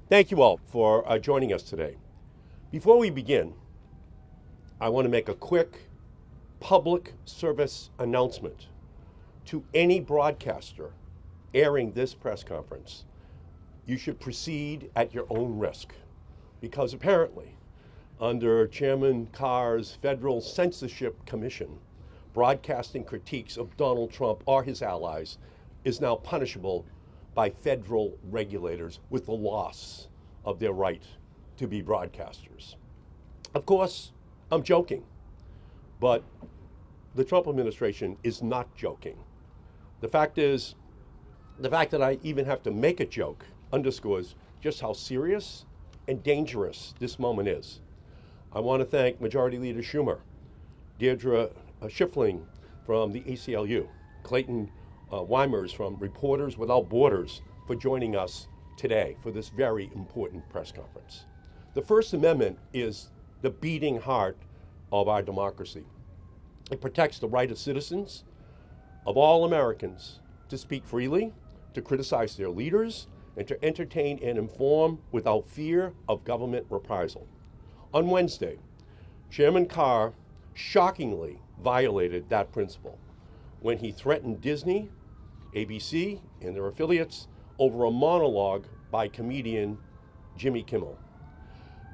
Thank you all for joining us today. Before we begin, I want to make a quick public service announcement to any broadcaster airing this press conference. You should proceed at your own risk because apparently, under Chairman Carr's Federal Censorship Commission, broadcasting critiques of Donald Trump or his allies is now punishable by federal regulators with the loss of their right to be broadcasters. Of course, I'm joking, but the Trump administration is not joking. The fact that I even have to make a joke underscores just how serious and dangerous this moment is. I want to thank Majority Leader Schumer, Deirdre Schiffling from the ACLU, Clayton Weimers from Reporters Without Borders for joining us today for this very important press conference. The First Amendment is the beating heart of our democracy. It protects the right of citizens, of all Americans, to speak freely, to criticize their leaders, and to entertain and inform without fear of government reprisal. On Wednesday, Chairman Carr shockingly violated that principle when he threatened Disney, ABC, and their affiliates over a monologue by comedian Jimmy Kimmel.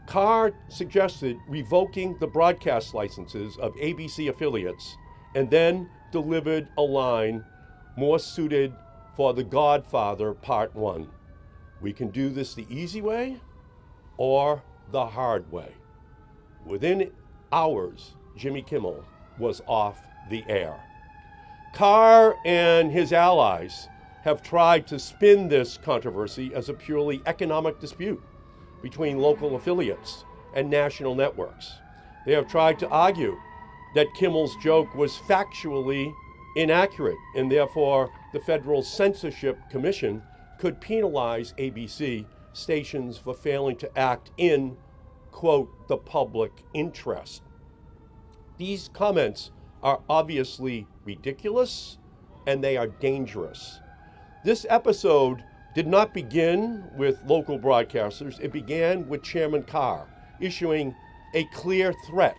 Carr suggested revoking the broadcast licenses of ABC affiliates and then delivered a line more suited for The Godfather Part 1. We can do this the easy way or the hard way. Within hours, Jimmy Kimmel was off the air. Carr and his allies have tried to spin this controversy as a purely economic dispute between local affiliates and national networks. They have tried to argue that Kimmel's joke was factually inaccurate and therefore the Federal Censorship Commission could penalize ABC stations for failing to act in, quote, the public interest. These comments are obviously ridiculous and they are dangerous. This episode did not begin with local broadcasters. It began with Chairman Carr issuing a clear threat,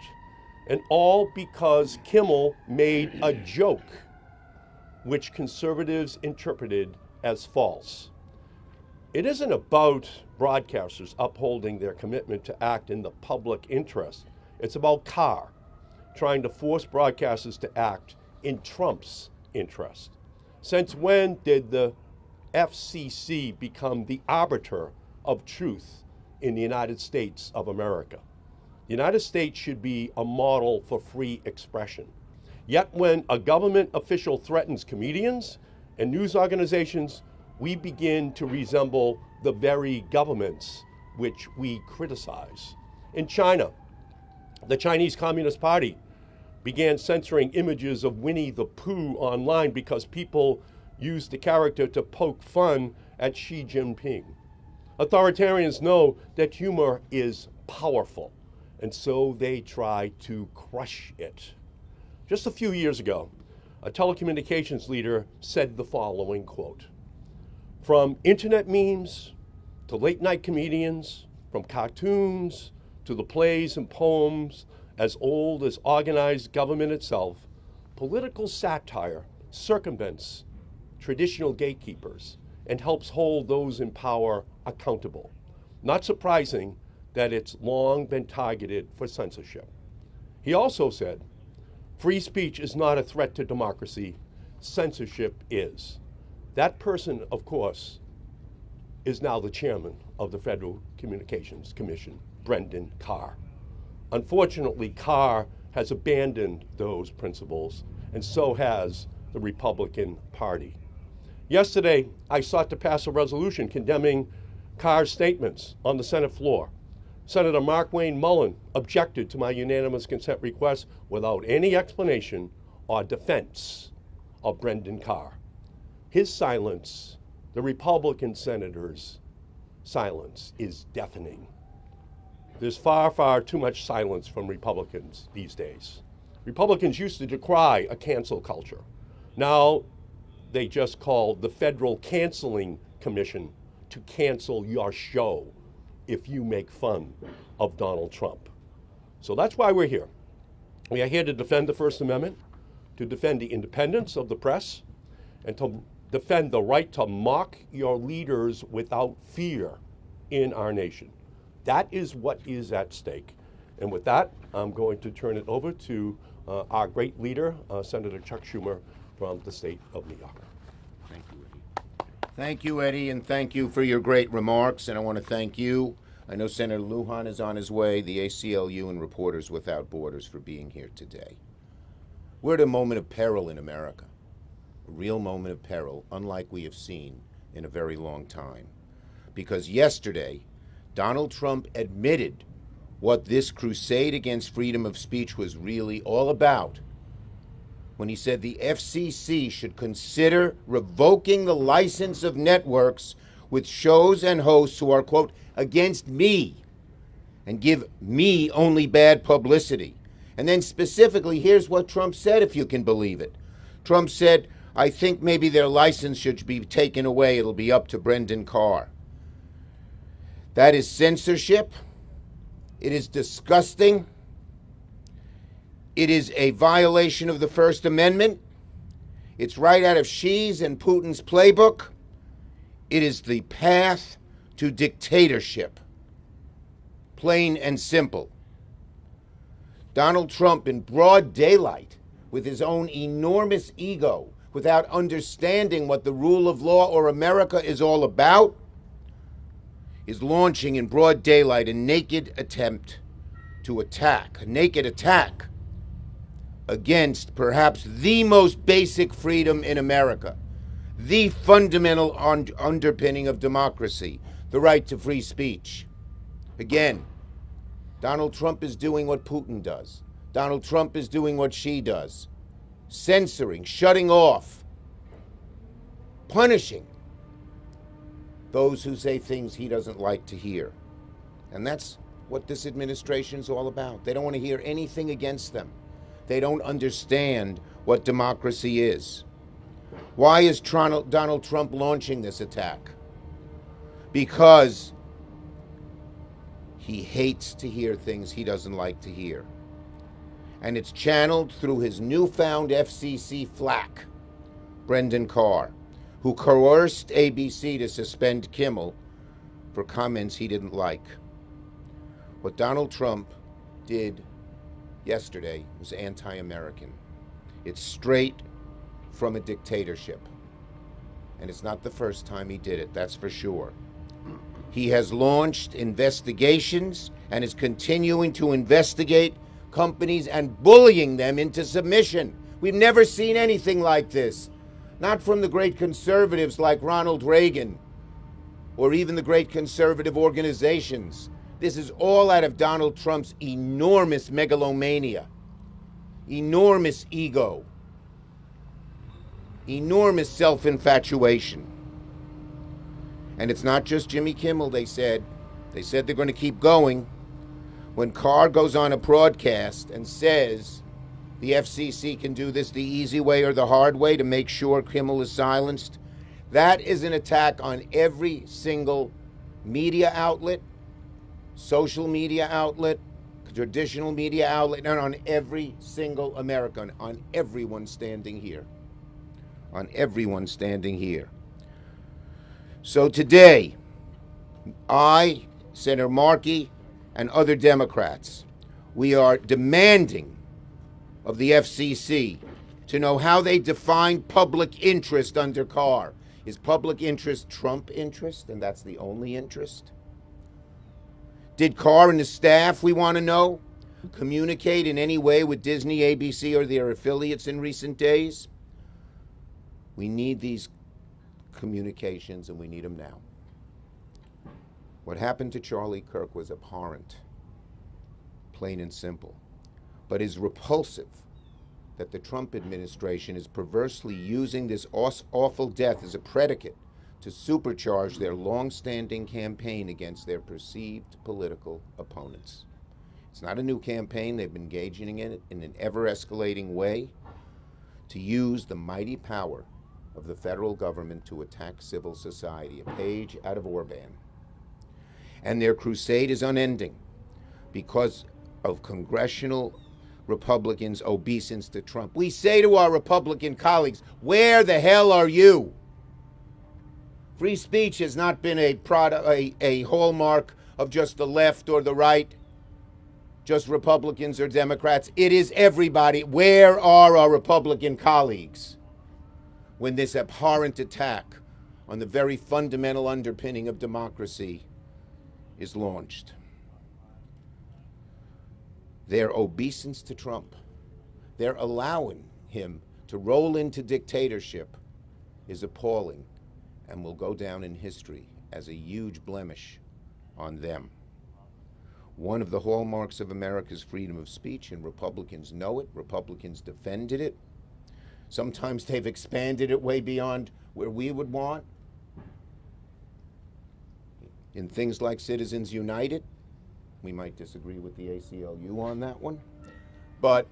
and all because Kimmel made a joke which conservatives interpreted as false. It isn't about broadcasters upholding their commitment to act in the public interest. It's about Carr trying to force broadcasters to act in Trump's interest. Since when did the FCC become the arbiter of truth in the United States of America? The United States should be a model for free expression. Yet when a government official threatens comedians and news organizations, we begin to resemble the very governments which we criticize. In China, the Chinese Communist Party began censoring images of Winnie the Pooh online because people used the character to poke fun at Xi Jinping. Authoritarians know that humor is powerful, and so they try to crush it. Just a few years ago, a telecommunications leader said the following quote: "From internet memes to late night comedians, from cartoons to the plays and poems as old as organized government itself, political satire circumvents traditional gatekeepers and helps hold those in power accountable. Not surprising that it's long been targeted for censorship." He also said, "Free speech is not a threat to democracy, censorship is." That person, of course, is now the chairman of the Federal Communications Commission, Brendan Carr. Unfortunately, Carr has abandoned those principles, and so has the Republican Party. Yesterday, I sought to pass a resolution condemning Carr's statements on the Senate floor. Senator Mark Wayne Mullen objected to my unanimous consent request without any explanation or defense of Brendan Carr. His silence, the Republican senator's silence, is deafening. There's far, far too much silence from Republicans these days. Republicans used to decry a cancel culture. Now they just call the Federal Canceling Commission to cancel your show if you make fun of Donald Trump. So that's why we're here. We are here to defend the First Amendment, to defend the independence of the press, and to defend the right to mock your leaders without fear in our nation. That is what is at stake. And with that, I'm going to turn it over to our great leader, Senator Chuck Schumer from the state of New York. Thank you, Eddie. Thank you, Eddie, and thank you for your great remarks. And I want to thank you. I know Senator Lujan is on his way, the ACLU and Reporters Without Borders for being here today. We're at a moment of peril in America, a real moment of peril, unlike we have seen in a very long time. Because yesterday, Donald Trump admitted what this crusade against freedom of speech was really all about when he said the FCC should consider revoking the license of networks with shows and hosts who are, quote, against me and give me only bad publicity. And then specifically, here's what Trump said, if you can believe it. Trump said, I think maybe their license should be taken away. It'll be up to Brendan Carr. That is censorship. It is disgusting. It is a violation of the First Amendment. It's right out of Xi's and Putin's playbook. It is the path to dictatorship. Plain and simple. Donald Trump, in broad daylight, with his own enormous ego, without understanding what the rule of law or America is all about, is launching in broad daylight a naked attempt to attack, a naked attack against perhaps the most basic freedom in America, the fundamental underpinning of democracy, the right to free speech. Again, Donald Trump is doing what Putin does. Donald Trump is doing what Xi does. Censoring, shutting off, punishing those who say things he doesn't like to hear. And that's what this administration's all about. They don't want to hear anything against them. They don't understand what democracy is. Why is Donald Trump launching this attack? Because he hates to hear things he doesn't like to hear. And it's channeled through his newfound FCC flack, Brendan Carr, who coerced ABC to suspend Kimmel for comments he didn't like. What Donald Trump did yesterday was anti-American. It's straight from a dictatorship. And it's not the first time he did it, that's for sure. He has launched investigations and is continuing to investigate companies and bullying them into submission. We've never seen anything like this. Not from the great conservatives like Ronald Reagan or even the great conservative organizations. This is all out of Donald Trump's enormous megalomania, enormous ego, enormous self-infatuation. And it's not just Jimmy Kimmel, they said. They said they're going to keep going. When Carr goes on a broadcast and says the FCC can do this the easy way or the hard way to make sure Kimmel is silenced, that is an attack on every single media outlet, social media outlet, traditional media outlet, and on every single American, on everyone standing here. On everyone standing here. So today, I, Senator Markey, and other Democrats, we are demanding of the FCC to know how they define public interest under Carr. Is public interest Trump interest, and that's the only interest? Did Carr and his staff, we want to know, communicate in any way with Disney, ABC, or their affiliates in recent days? We need these communications, and we need them now. What happened to Charlie Kirk was abhorrent, plain and simple, but is repulsive that the Trump administration is perversely using this awful death as a predicate to supercharge their long-standing campaign against their perceived political opponents. It's not a new campaign. They've been engaging in it in an ever-escalating way to use the mighty power of the federal government to attack civil society, a page out of Orban. and their crusade is unending because of congressional Republicans' obeisance to Trump. We say to our Republican colleagues, where the hell are you? Free speech has not been a hallmark of just the left or the right, just Republicans or Democrats. It is everybody. Where are our Republican colleagues when this abhorrent attack on the very fundamental underpinning of democracy is launched? Their obeisance to Trump, their allowing him to roll into dictatorship, is appalling and will go down in history as a huge blemish on them. One of the hallmarks of America's freedom of speech, and Republicans know it. Republicans defended it. Sometimes they've expanded it way beyond where we would want. In things like Citizens United, we might disagree with the ACLU on that one. But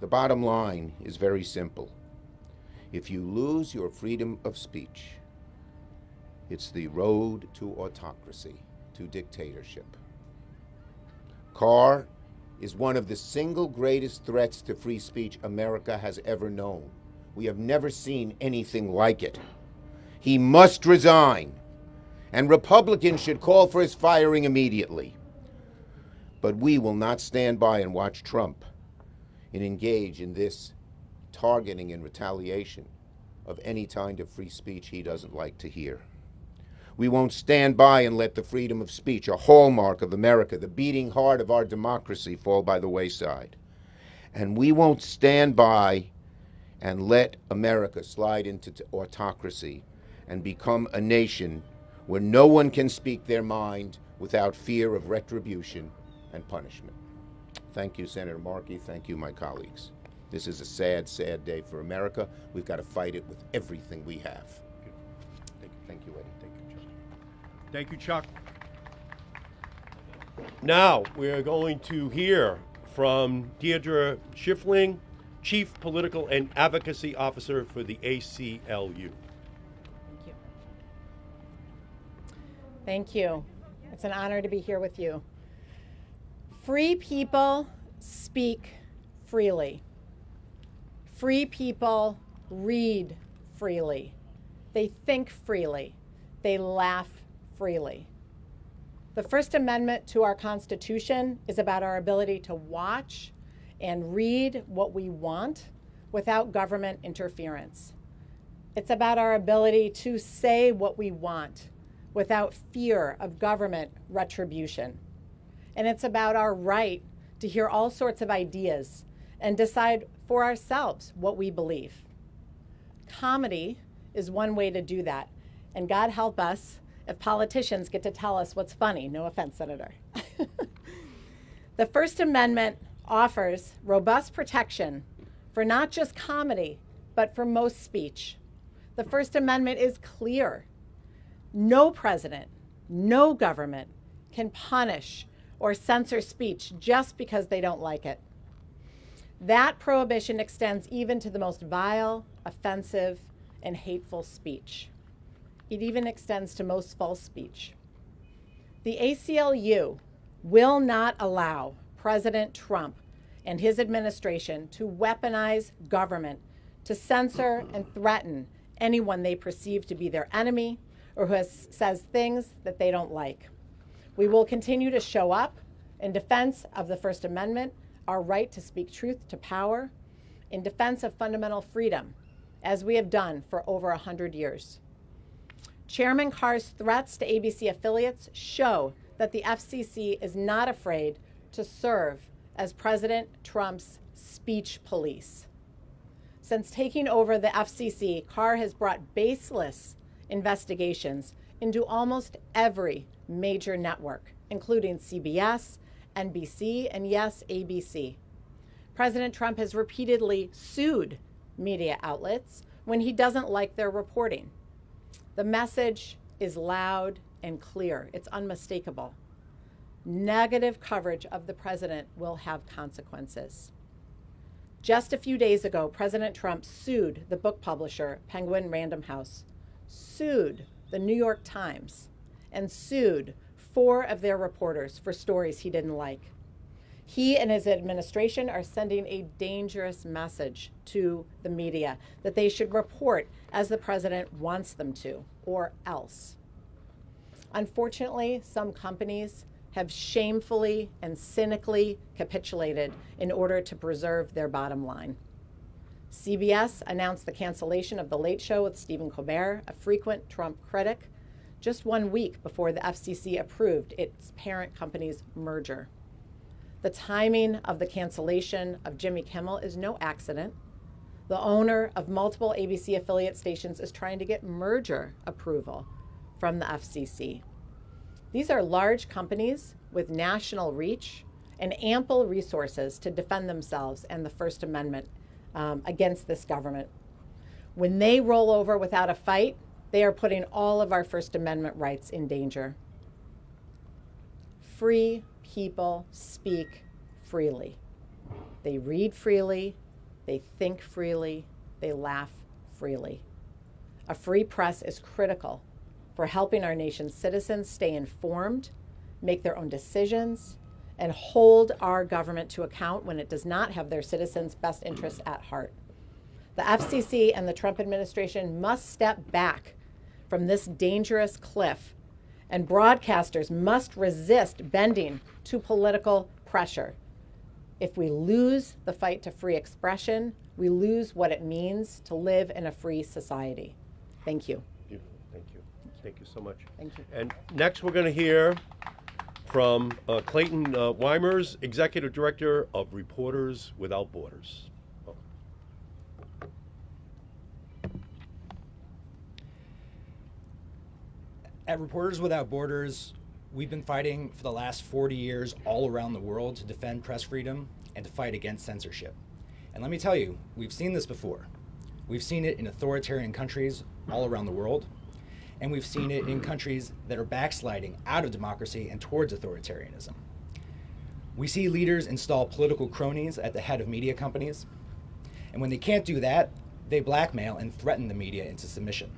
the bottom line is very simple. If you lose your freedom of speech, it's the road to autocracy, to dictatorship. Carr is one of the single greatest threats to free speech America has ever known. We have never seen anything like it. He must resign, and Republicans should call for his firing immediately. But we will not stand by and watch Trump and engage in this targeting and retaliation of any kind of free speech he doesn't like to hear. We won't stand by and let the freedom of speech, a hallmark of America, the beating heart of our democracy, fall by the wayside. And we won't stand by and let America slide into autocracy and become a nation where no one can speak their mind without fear of retribution and punishment. Thank you, Senator Markey. Thank you, my colleagues. This is a sad, sad day for America. We've got to fight it with everything we have. Thank you, Eddie. Thank you, Chuck. Now we're going to hear from Deirdre Schiffling, Chief Political and Advocacy Officer for the ACLU. Thank you. Thank you. It's an honor to be here with you. Free people speak freely. Free people read freely. They think freely. They laugh freely. The First Amendment to our Constitution is about our ability to watch and read what we want without government interference. It's about our ability to say what we want without fear of government retribution. And it's about our right to hear all sorts of ideas and decide for ourselves what we believe. Comedy is one way to do that. And God help us if politicians get to tell us what's funny. No offense, Senator. The First Amendment offers robust protection for not just comedy, but for most speech. The First Amendment is clear. No president, no government can punish or censor speech just because they don't like it. That prohibition extends even to the most vile, offensive, and hateful speech. It even extends to most false speech. The ACLU will not allow President Trump and his administration to weaponize government to censor and threaten anyone they perceive to be their enemy or who says things that they don't like. We will continue to show up in defense of the First Amendment, our right to speak truth to power, in defense of fundamental freedom, as we have done for over 100 years. Chairman Carr's threats to ABC affiliates show that the FCC is not afraid to serve as President Trump's speech police. Since taking over the FCC, Carr has brought baseless investigations into almost every major network, including CBS, NBC, and yes, ABC. President Trump has repeatedly sued media outlets when he doesn't like their reporting. The message is loud and clear. It's unmistakable. Negative coverage of the president will have consequences. Just a few days ago, President Trump sued the book publisher Penguin Random House, sued the New York Times, and sued 4 of their reporters for stories he didn't like. He and his administration are sending a dangerous message to the media that they should report as the president wants them to, or else. Unfortunately, some companies have shamefully and cynically capitulated in order to preserve their bottom line. CBS announced the cancellation of The Late Show with Stephen Colbert, a frequent Trump critic, just 1 week before the FCC approved its parent company's merger. The timing of the cancellation of Jimmy Kimmel is no accident. The owner of multiple ABC affiliate stations is trying to get merger approval from the FCC. These are large companies with national reach and ample resources to defend themselves and the First Amendment against this government. When they roll over without a fight, they are putting all of our First Amendment rights in danger. Free people speak freely. They read freely, they think freely, they laugh freely. A free press is critical for helping our nation's citizens stay informed, make their own decisions, and hold our government to account when it does not have their citizens' best interests at heart. The FCC and the Trump administration must step back from this dangerous cliff, and broadcasters must resist bending to political pressure. If we lose the fight to free expression, we lose what it means to live in a free society. Thank you. Beautiful. Thank you. Thank you so much. Thank you. And next we're going to hear from Clayton Weimers, Executive Director of Reporters Without Borders. Oh. At Reporters Without Borders, we've been fighting for the last 40 years all around the world to defend press freedom and to fight against censorship. And let me tell you, we've seen this before. We've seen it in authoritarian countries all around the world, and we've seen it in countries that are backsliding out of democracy and towards authoritarianism. We see leaders install political cronies at the head of media companies, and when they can't do that, they blackmail and threaten the media into submission.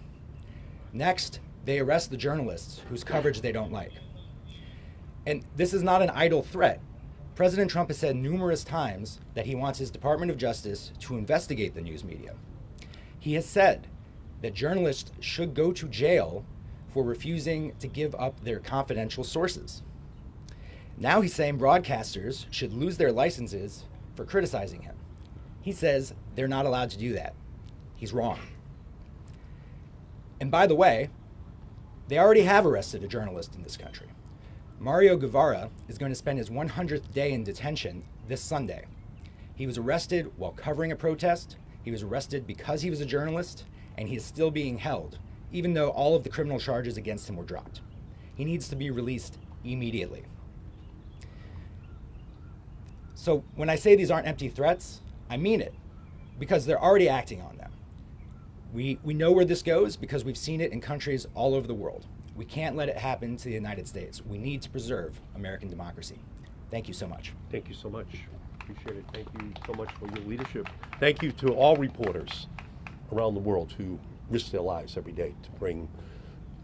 Next, they arrest the journalists whose coverage they don't like. And this is not an idle threat. President Trump has said numerous times that he wants his Department of Justice to investigate the news media. He has said that journalists should go to jail for refusing to give up their confidential sources. Now he's saying broadcasters should lose their licenses for criticizing him. He says they're not allowed to do that. He's wrong. And by the way, they already have arrested a journalist in this country. Mario Guevara is going to spend his 100th day in detention this Sunday. He was arrested while covering a protest. He was arrested because he was a journalist, and he is still being held, even though all of the criminal charges against him were dropped. He needs to be released immediately. So when I say these aren't empty threats, I mean it, because they're already acting on them. We know where this goes because we've seen it in countries all over the world. We can't let it happen to the United States. We need to preserve American democracy. Thank you so much. Thank you so much. Appreciate it. Thank you so much for your leadership. Thank you to all reporters around the world who risk their lives every day to bring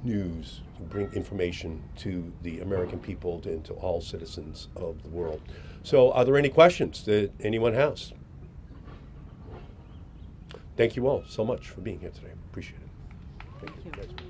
news, to bring information to the American people and to all citizens of the world. So are there any questions that anyone has? Thank you all so much for being here today. Appreciate it. Thank you.